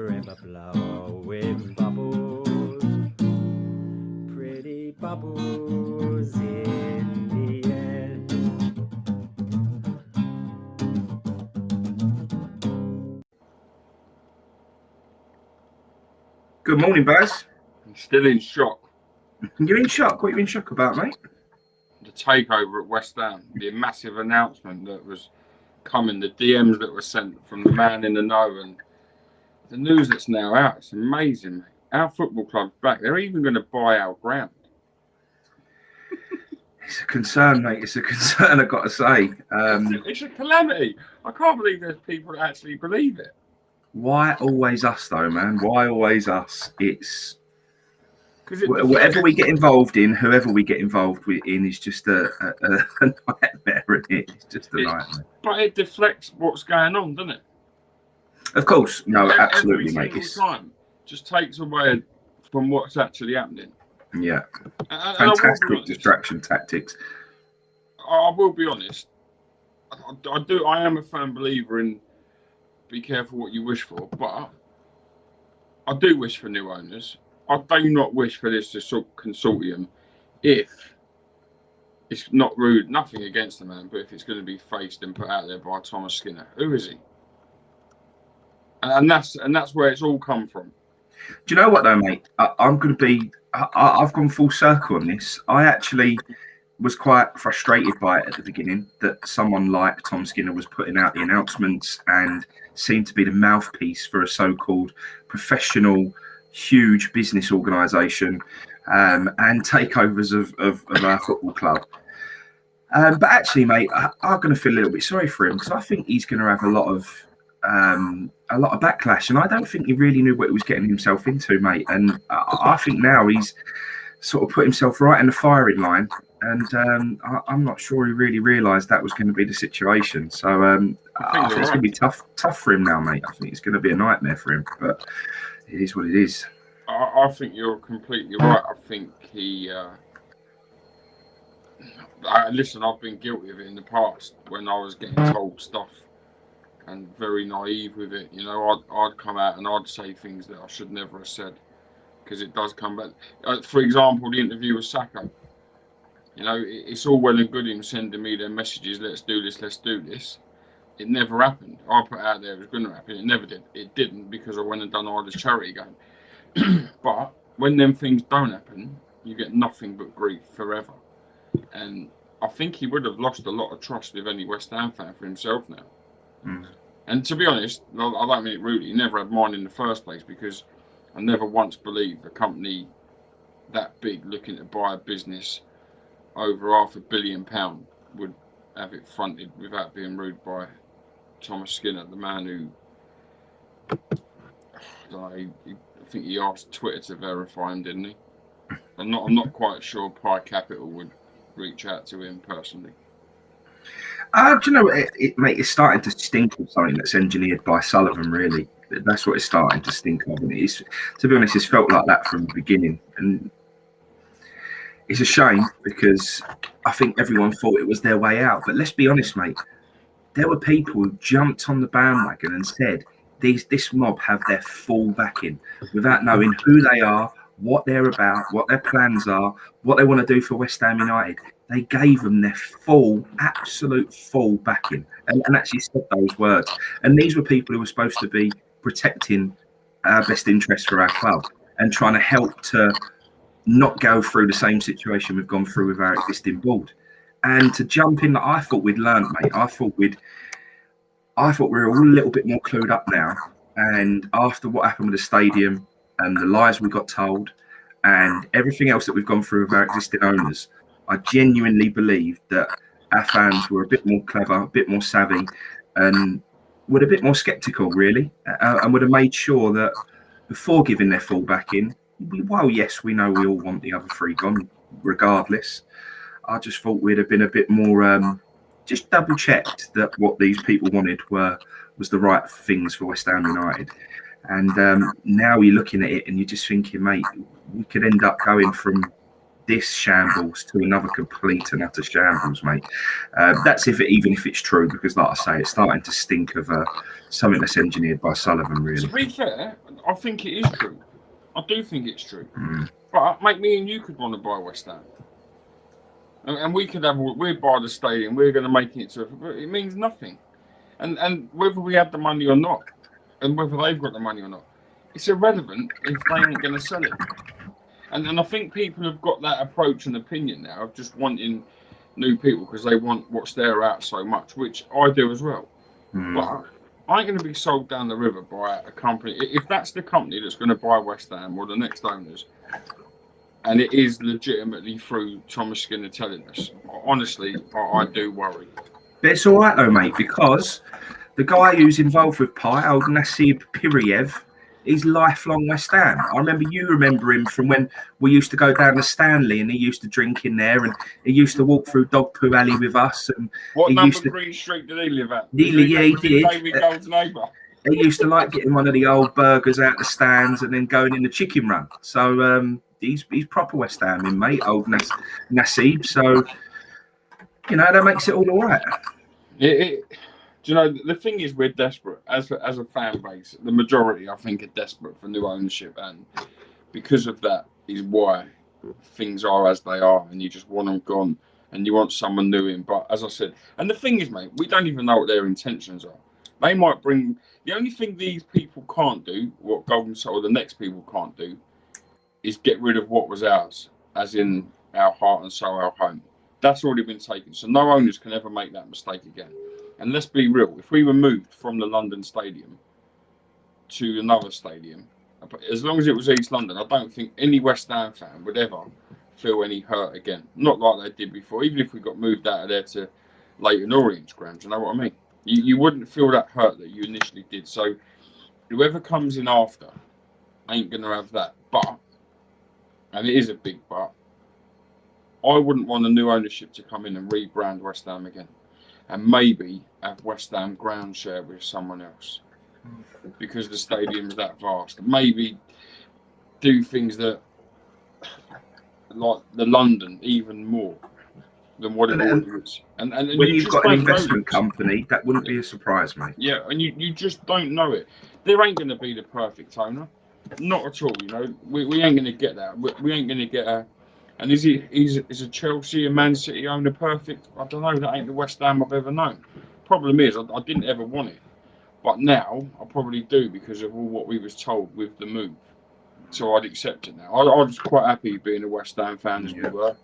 forever blowing bubbles, pretty bubbles in the end. Good morning, Baz. I'm still in shock. You're in shock? What are you in shock about, mate? The takeover at West Ham, the massive announcement that was coming, the DMs that were sent from the man in the know, and the news that's now out. It's amazing, mate. Our football club's back. They're even going to buy our ground. It's a concern, mate. It's a concern, I've got to say. It's a calamity. I can't believe there's people that actually believe it. Why always us, though, man? Why always us? It's whatever we get involved in, whoever we get involved in, is just a nightmare, isn't it? It's just a nightmare. But it deflects what's going on, doesn't it? Of course. No, absolutely, mate. Every time just takes away from what's actually happening. Yeah. And fantastic distraction tactics. I will be honest. I am a firm believer in be careful what you wish for, but I do wish for new owners. I do not wish for this consortium if it's not rude, nothing against the man, but if it's going to be faced and put out there by Thomas Skinner. Who is he? And that's where it's all come from. Do you know what though, mate? I'm going to be. I've gone full circle on this. I actually was quite frustrated by it at the beginning that someone like Tom Skinner was putting out the announcements and seemed to be the mouthpiece for a so-called professional, huge business organisation and takeovers of our football club. But actually, mate, I'm going to feel a little bit sorry for him because I think he's going to have a lot of backlash, and I don't think he really knew what he was getting himself into, mate. And I think now he's sort of put himself right in the firing line, and I'm not sure he really realised that was going to be the situation. So I think it's going to be tough for him now, mate. I think it's going to be a nightmare for him, but it is what it is. I think you're completely right. I think he. Listen, I've been guilty of it in the past when I was getting told stuff and very naive with it. You know, I'd come out and I'd say things that I should never have said because it does come back. For example, the interview with Saka. You know, it's all well and good him sending me their messages, let's do this. It never happened. I put out there it was going to happen. It never did. It didn't because I went and done all this charity game. But when them things don't happen, you get nothing but grief forever. And I think he would have lost a lot of trust with any West Ham fan for himself now. Mm. And to be honest, I don't mean it rudely, he never had mine in the first place because I never once believed a company that big looking to buy a business over £500 million would have it fronted without being rude by Thomas Skinner, the man who, I think he asked Twitter to verify him, didn't he? I'm not quite sure PAI Capital would reach out to him personally. Do you know, mate, it's starting to stink of something that's engineered by Sullivan, really. That's what it's starting to stink of. And to be honest, it's felt like that from the beginning. And it's a shame because I think everyone thought it was their way out. But let's be honest, mate. There were people who jumped on the bandwagon and said, this mob have their full backing without knowing who they are, what they're about, what their plans are, what they want to do for West Ham United. They gave them their absolute full backing and actually said those words. And these were people who were supposed to be protecting our best interests for our club and trying to help to not go through the same situation we've gone through with our existing board. And to jump in, I thought we'd learned, mate. I thought we were all a little bit more clued up now. And after what happened with the stadium and the lies we got told and everything else that we've gone through with our existing owners, I genuinely believed that our fans were a bit more clever, a bit more savvy, and were a bit more sceptical, really, and would have made sure that before giving their full backing, well, yes, we know we all want the other three gone, regardless. I just thought we'd have been a bit more, just double-checked that what these people wanted was the right things for West Ham United. And now you're looking at it and you're just thinking, mate, we could end up going from this shambles to another complete and utter shambles, mate. That's even if it's true, because like I say, it's starting to stink of something that's engineered by Sullivan, really. To be fair, I think it is true. I do think it's true. But mate, me and you could want to buy West Ham. And we could we'd buy the stadium, we're going to make it to, it means nothing. And whether we have the money or not, and whether they've got the money or not, it's irrelevant if they ain't going to sell it. And I think people have got that approach and opinion now of just wanting new people because they want what's there out so much, which I do as well. But I ain't going to be sold down the river by a company. If that's the company that's going to buy West Ham or the next owners, and it is legitimately through Thomas Skinner telling us, honestly, I do worry. But it's all right though, mate, because the guy who's involved with PAI, old Nasib Piriev, he's lifelong West Ham. I remember him from when we used to go down to Stanley, and he used to drink in there, and he used to walk through Dog Poo Alley with us. And what number Green Street did he live at? Yeah, he did. David Gold's neighbour. He used to like getting one of the old burgers out the stands and then going in the chicken run. So he's proper West Ham in, mate, old Nasib. So, you know, that makes it all right. Do you know, the thing is, we're desperate as a fan base. The majority, I think, are desperate for new ownership, and because of that is why things are as they are, and you just want them gone, and you want someone new in. But as I said, and the thing is, mate, we don't even know what their intentions are. They might bring the only thing these people can't do, what Golden Soul or the next people can't do, is get rid of what was ours, as in our heart and soul, our home. That's already been taken, so no owners can ever make that mistake again. And let's be real, if we were moved from the London Stadium to another stadium, as long as it was East London, I don't think any West Ham fan would ever feel any hurt again. Not like they did before. Even if we got moved out of there to Leighton Orient's ground, you know what I mean? You wouldn't feel that hurt that you initially did. So whoever comes in after ain't going to have that. But, and it is a big but, I wouldn't want a new ownership to come in and rebrand West Ham again. And maybe have West Ham ground share with someone else because the stadium's that vast. Maybe do things that, like the London, even more than what it is. And when you've got an investment company, that wouldn't be a surprise, mate. Yeah, and you just don't know it. There ain't going to be the perfect owner. Not at all, you know. We ain't going to get that. We ain't going to get a... And is a Chelsea, a Man City owner perfect? I don't know. That ain't the West Ham I've ever known. Problem is, I didn't ever want it, but now I probably do because of all what we was told with the move. So I'd accept it now. I was quite happy being a West Ham fan as we were.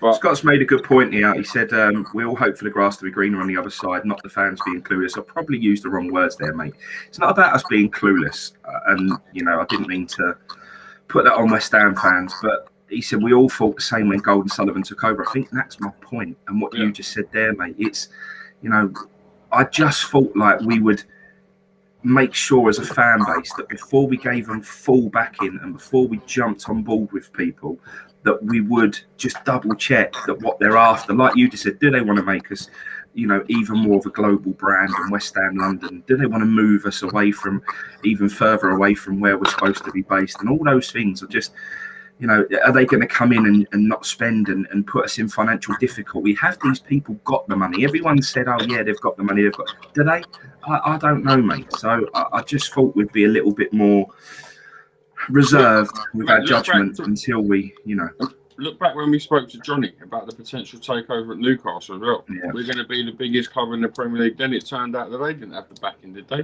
But Scott's made a good point here. He said, we all hope for the grass to be greener on the other side, not the fans being clueless. I probably used the wrong words there, mate. It's not about us being clueless. And, you know, I didn't mean to put that on West Ham fans, but he said we all thought the same when Golden Sullivan took over. I think that's my point. And what you just said there, mate, it's, you know, I just thought like we would make sure as a fan base that before we gave them full backing and before we jumped on board with people, that we would just double check that what they're after. Like you just said, do they want to make us, you know, even more of a global brand in West Ham London? Do they want to move us away from, even further away from where we're supposed to be based? And all those things are just, you know, are they going to come in and not spend and put us in financial difficulty? Have these people got the money? Everyone said, oh, yeah, they've got the money. They've got. Do they? I don't know, mate. So I just thought we'd be a little bit more reserved with our judgment until we, you know. Look back when we spoke to Johnny about the potential takeover at Newcastle as well. Yeah. We're going to be the biggest club in the Premier League. Then it turned out that they didn't have the backing, did they?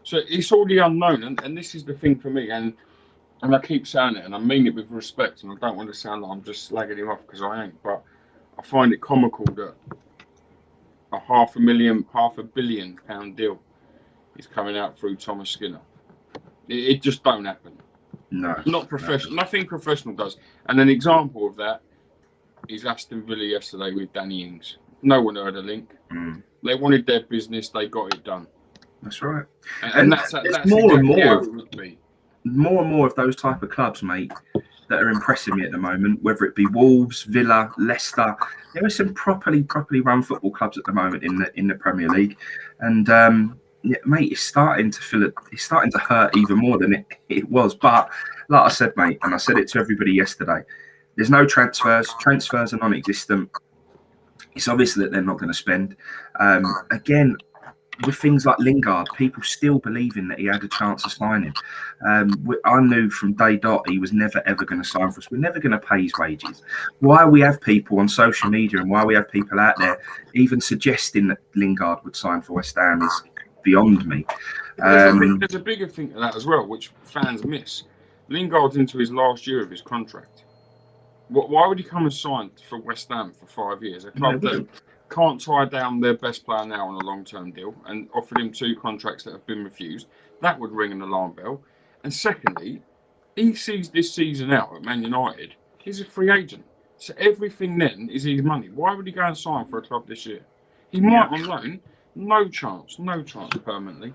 So it's all the unknown. And this is the thing for me. And I keep saying it, and I mean it with respect, and I don't want to sound like I'm just slagging him off because I ain't, but I find it comical that a £500 million deal is coming out through Thomas Skinner. It just don't happen. No. Not professional. No. Nothing professional does. And an example of that is Aston Villa yesterday with Danny Ings. No one heard a link. They wanted their business, they got it done. That's right. And that's more and more. How it would be. More and more of those type of clubs, mate, that are impressing me at the moment, whether it be Wolves, Villa, Leicester. There are some properly run football clubs at the moment in the Premier League. And, yeah, mate, it's starting to hurt even more than it was. But like I said, mate, and I said it to everybody yesterday, There's no transfers. Transfers are non-existent. It's obvious that they're not going to spend. Again, with things like Lingard, people still believing that he had a chance of signing. I knew from day dot he was never ever going to sign for us. We're never going to pay his wages. Why we have people on social media and why we have people out there even suggesting that Lingard would sign for West Ham is beyond me. There's a bigger thing to that as well, which fans miss. Lingard's into his last year of his contract. Why would he come and sign for West Ham for 5 years? A club that can't tie down their best player now on a long-term deal and offered him 2 contracts that have been refused. That would ring an alarm bell. And secondly, he sees this season out at Man United. He's a free agent. So everything then is his money. Why would he go and sign for a club this year? He might on loan. No chance permanently.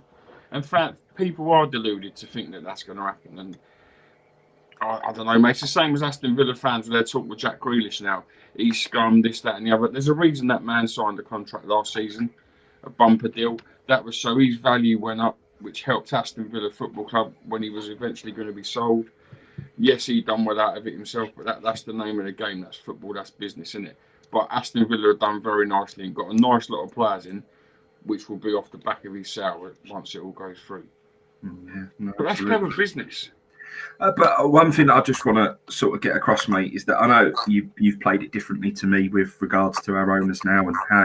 In fact, people are deluded to think that that's going to happen. And I don't know, mate. It's the same as Aston Villa fans with their talk with Jack Grealish now. He's scum, this, that, and the other. There's a reason that man signed a contract last season, a bumper deal. That was so his value went up, which helped Aston Villa Football Club when he was eventually going to be sold. Yes, he done well out of it himself, but that's the name of the game. That's football, that's business, isn't it? But Aston Villa have done very nicely and got a nice lot of players in, which will be off the back of his sale once it all goes through. But that's clever business. But one thing that I just want to sort of get across, mate, is that I know you've played it differently to me with regards to our owners now and how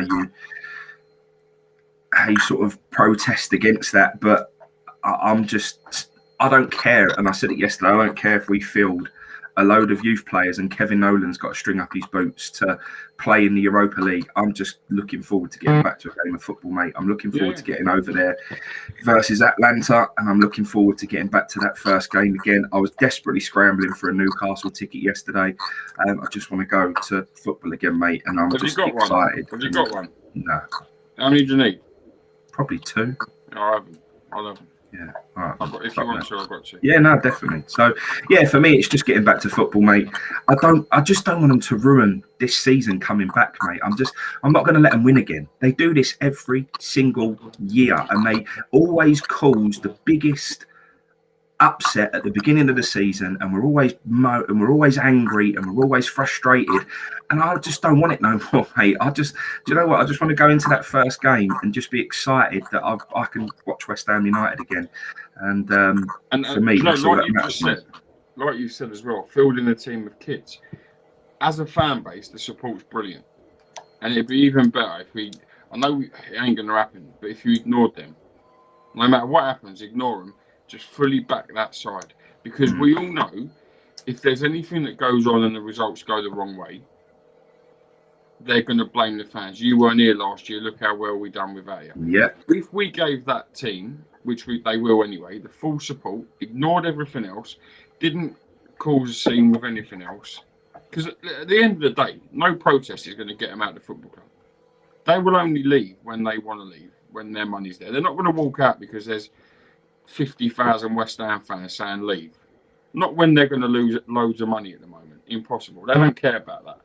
you sort of protest against that. But I don't care, and I said it yesterday, I don't care if we field a load of youth players and Kevin Nolan's got to string up his boots to play in the Europa League. I'm just looking forward to getting back to a game of football, mate. I'm looking forward to getting over there versus Atlanta, and I'm looking forward to getting back to that first game again. I was desperately scrambling for a Newcastle ticket yesterday. I just want to go to football again, mate, and I'm just excited. Have you got one? No. How many do you need? Probably 2. I haven't. I'll have them. Yeah, all right. If you want to, I've got to. Yeah, no, definitely. So, yeah, for me, it's just getting back to football, mate. I just don't want them to ruin this season coming back, mate. I'm not going to let them win again. They do this every single year, and they always cause the biggest upset at the beginning of the season, and we're always angry, and we're always frustrated. And I just don't want it no more, mate. Do you know what? I just want to go into that first game and just be excited that I can watch West Ham United again. And for me, that's all that matters. Like you said as well, fielding a team of kids. As a fan base, the support's brilliant, and it'd be even better if I know it ain't going to happen, but if you ignored them, no matter what happens, ignore them. Just fully back that side, because we all know if there's anything that goes on and the results go the wrong way, they're going to blame the fans. You weren't here last year. Look how well we done without you. Yeah. If we gave that team, which they will anyway, the full support, ignored everything else, didn't cause a scene with anything else, because at the end of the day, no protest is going to get them out of the football club. They will only leave when they want to leave, when their money's there. They're not going to walk out because there's 50,000 West Ham fans saying leave. Not when they're going to lose loads of money at the moment. Impossible. They don't care about that.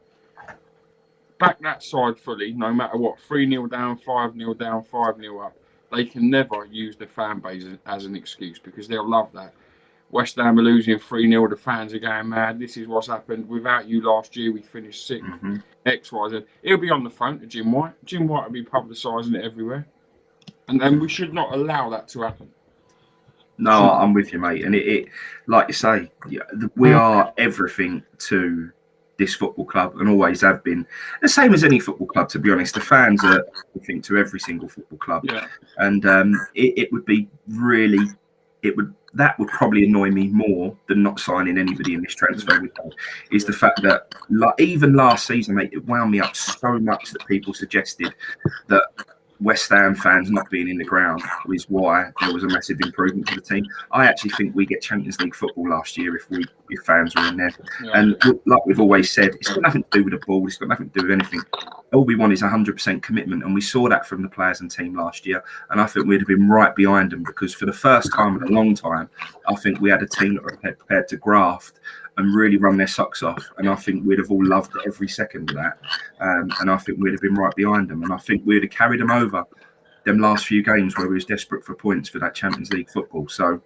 Back that side fully, no matter what. 3-0 down, 5-0 down, 5-0 up. They can never use the fan base as an excuse, because they'll love that. West Ham are losing 3-0. The fans are going mad. This is what's happened. Without you last year, we finished 6th. X, Y, Z. He'll be on the phone to Jim White. Jim White will be publicising it everywhere. And we should not allow that to happen. No, I'm with you, mate. And it like you say, we are everything to this football club and always have been. The same as any football club, to be honest. The fans are everything to every single football club. Yeah. And it would be really, that would probably annoy me more than not signing anybody in this transfer window, is the fact that even last season, mate, it wound me up so much that people suggested that West Ham fans not being in the ground was why there was a massive improvement to the team. I actually think we get Champions League football last year if fans were in there. Yeah. And like we've always said, it's got nothing to do with the ball. It's got nothing to do with anything. All we want is 100% commitment. And we saw that from the players and team last year. And I think we'd have been right behind them, because for the first time in a long time, I think we had a team that were prepared to graft and really run their socks off. And I think we'd have all loved every second of that. And I think we'd have been right behind them. And I think we'd have carried them over them last few games where we was desperate for points for that Champions League football. So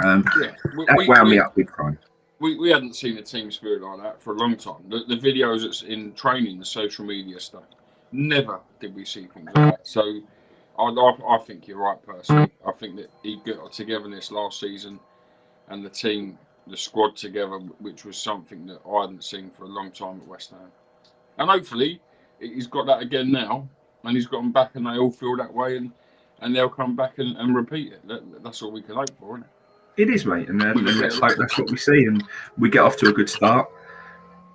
that wound me up big time. we hadn't seen a team spirit like that for a long time. The videos that's in training, the social media stuff, never did we see things like that. So I think you're right, personally. I think that he got togetherness last season, and the team, the squad together, which was something that I hadn't seen for a long time at West Ham. And hopefully he's got that again now, and he's got them back, and they all feel that way, and they'll come back and repeat it. That's all we can hope for, isn't it? It is, mate, and let's hope that's what we see, and we get off to a good start.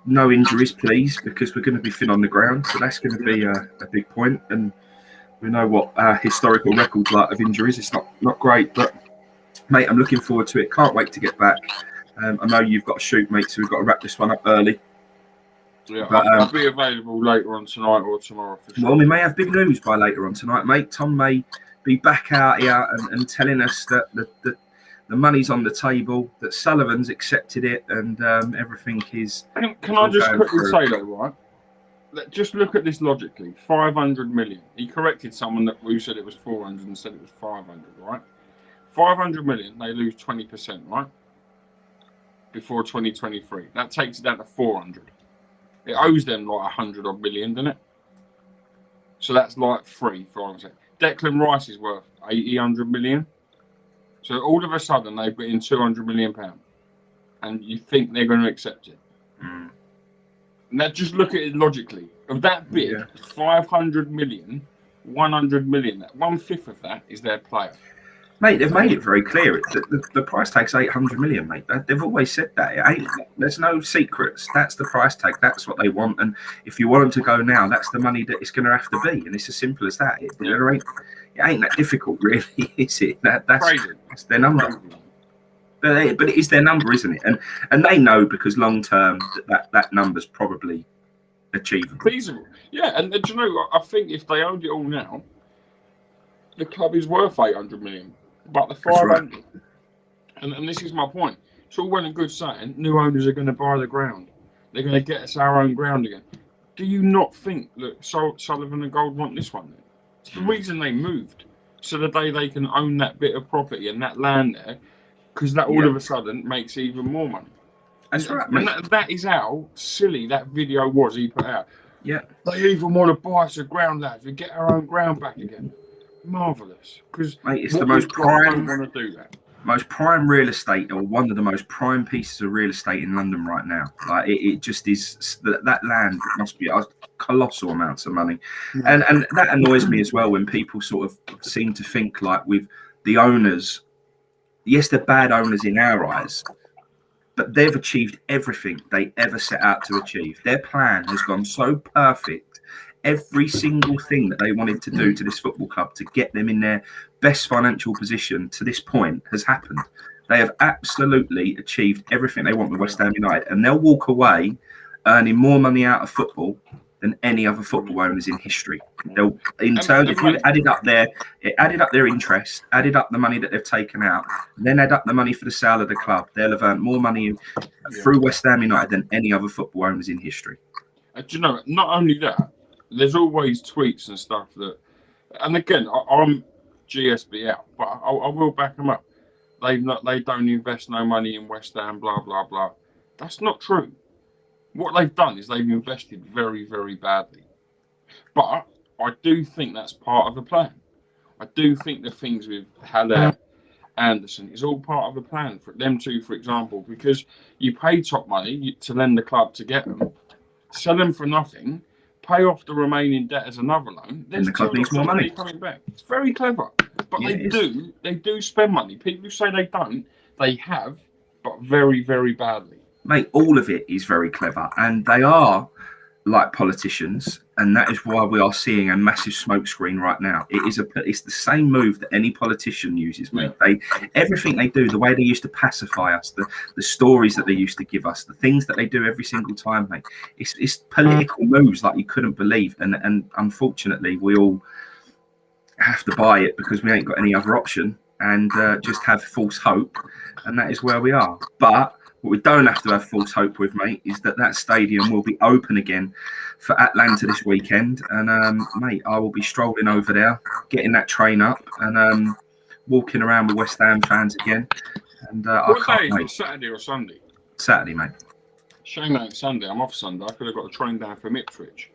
No injuries, please, because we're going to be thin on the ground, so that's going to be a big point. And we know what our historical records like of injuries. It's not great, but mate, I'm looking forward to it. Can't wait to get back. I know you've got to shoot, mate, so we've got to wrap this one up early. Yeah, but, I'll be available later on tonight or tomorrow for sure. Well, we may have big news by later on tonight, mate. Tom may be back out here and telling us that the money's on the table, that Sullivan's accepted it, and everything is. Can I just quickly say though, right? Just look at this logically. 500 million. He corrected someone who said it was 400 and said it was 500, right? 500 million, they lose 20%, right? Before 2023. That takes it down to 400. It owes them like 100 odd million, doesn't it? So that's like free for what I'm saying. Declan Rice is worth 100 million. So all of a sudden they've got in 200 million pounds, and you think they're going to accept it? Mm. Now just look at it logically. Of that bid, 500 million, 100 million, 1/5 of that is their player. Mate, they've made it very clear. The price tag's 800 million, mate. They've always said that. There's no secrets. That's the price tag. That's what they want. And if you want them to go now, that's the money that it's going to have to be. And it's as simple as that. It ain't that difficult, really, is it? That's their number. But it is their number, isn't it? And they know, because long term that number's probably achievable. Feasible. Yeah, and do you know what? I think if they owned it all now, the club is worth 800 million. But the 500, right. and this is my point. It's all well and good saying new owners are going to buy the ground. They're going to get us our own ground again. Do you not think that Sullivan and Gold want this one then? It's the reason they moved, so that they can own that bit of property and that land there, because that all of a sudden makes even more money. That's right, and that is how silly that video was he put out. Yeah. They even want to buy us a ground, lads. We get our own ground back again. Marvellous. Because it's the most prime. Want to do that. Most prime real estate, or one of the most prime pieces of real estate in London right now. Like it just is. That land must be colossal amounts of money, and that annoys me as well when people sort of seem to think like with the owners. Yes, they're bad owners in our eyes, but they've achieved everything they ever set out to achieve. Their plan has gone so perfect. Every single thing that they wanted to do to this football club to get them in their best financial position to this point has happened. They have absolutely achieved everything they want with West Ham United, and they'll walk away earning more money out of football than any other football owners in history. They'll, in terms, if you added up their interest, added up the money that they've taken out, then add up the money for the sale of the club, they'll have earned more money through West Ham United than any other football owners in history. Do you know, not only that, there's always tweets and stuff that, and again, I'm GSB out, but I will back them up. They don't invest no money in West Ham, blah blah blah. That's not true. What they've done is they've invested very, very badly. But I do think that's part of the plan. I do think the things with Haller, Anderson is all part of the plan for them two, for example, because you pay top money to lend the club to get them, sell them for nothing, pay off the remaining debt as another loan, then the club needs more money coming back. It's very clever, but they do spend money. People who say they don't, they have, but very, very badly. Mate, all of it is very clever, and they are like politicians, and that is why we are seeing a massive smokescreen right now. It's the same move that any politician uses, mate. Everything they do, the way they used to pacify us, the stories that they used to give us, the things that they do every single time, mate. It's political moves like you couldn't believe, and unfortunately, we all have to buy it because we ain't got any other option, and just have false hope, and that is where we are. But what we don't have to have false hope with, mate, is that stadium will be open again for Atlanta this weekend. And, mate, I will be strolling over there, getting that train up and walking around with West Ham fans again. And what day is it, Saturday or Sunday? Saturday, mate. Shame ain't Sunday. I'm off Sunday. I could have got a train down from Ipswich.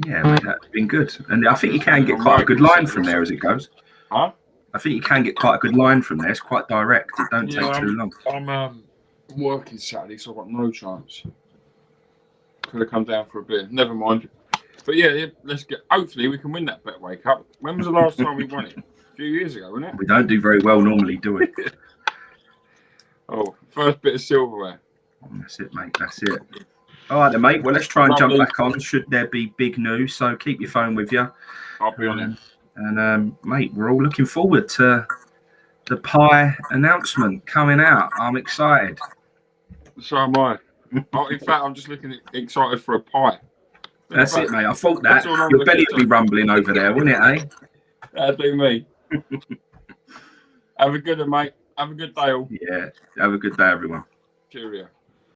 Yeah, mate, that'd been good. And I think you can get quite a good line from there as it goes. Huh? I think you can get quite a good line from there. It's quite direct. It don't take too long. I'm working Saturday, so I've got no chance. Could have come down for a beer. Never mind. But yeah, let's get. Hopefully, we can win that Betway Cup. When was the last time we won it? A few years ago, wasn't it? We don't do very well normally, do we? Oh, first bit of silverware. That's it, mate. That's it. All right, then, mate. Well, let's try and jump back on. Should there be big news? So keep your phone with you. I'll be on it. And mate, we're all looking forward to the PAI announcement coming out. I'm excited. So am I. In fact, I'm just excited for a pie. That's it, mate. I thought that. Your belly would be rumbling over there, wouldn't it, eh? That'd be me. Have a good one, mate. Have a good day, all. Yeah. Have a good day, everyone. Cheerio.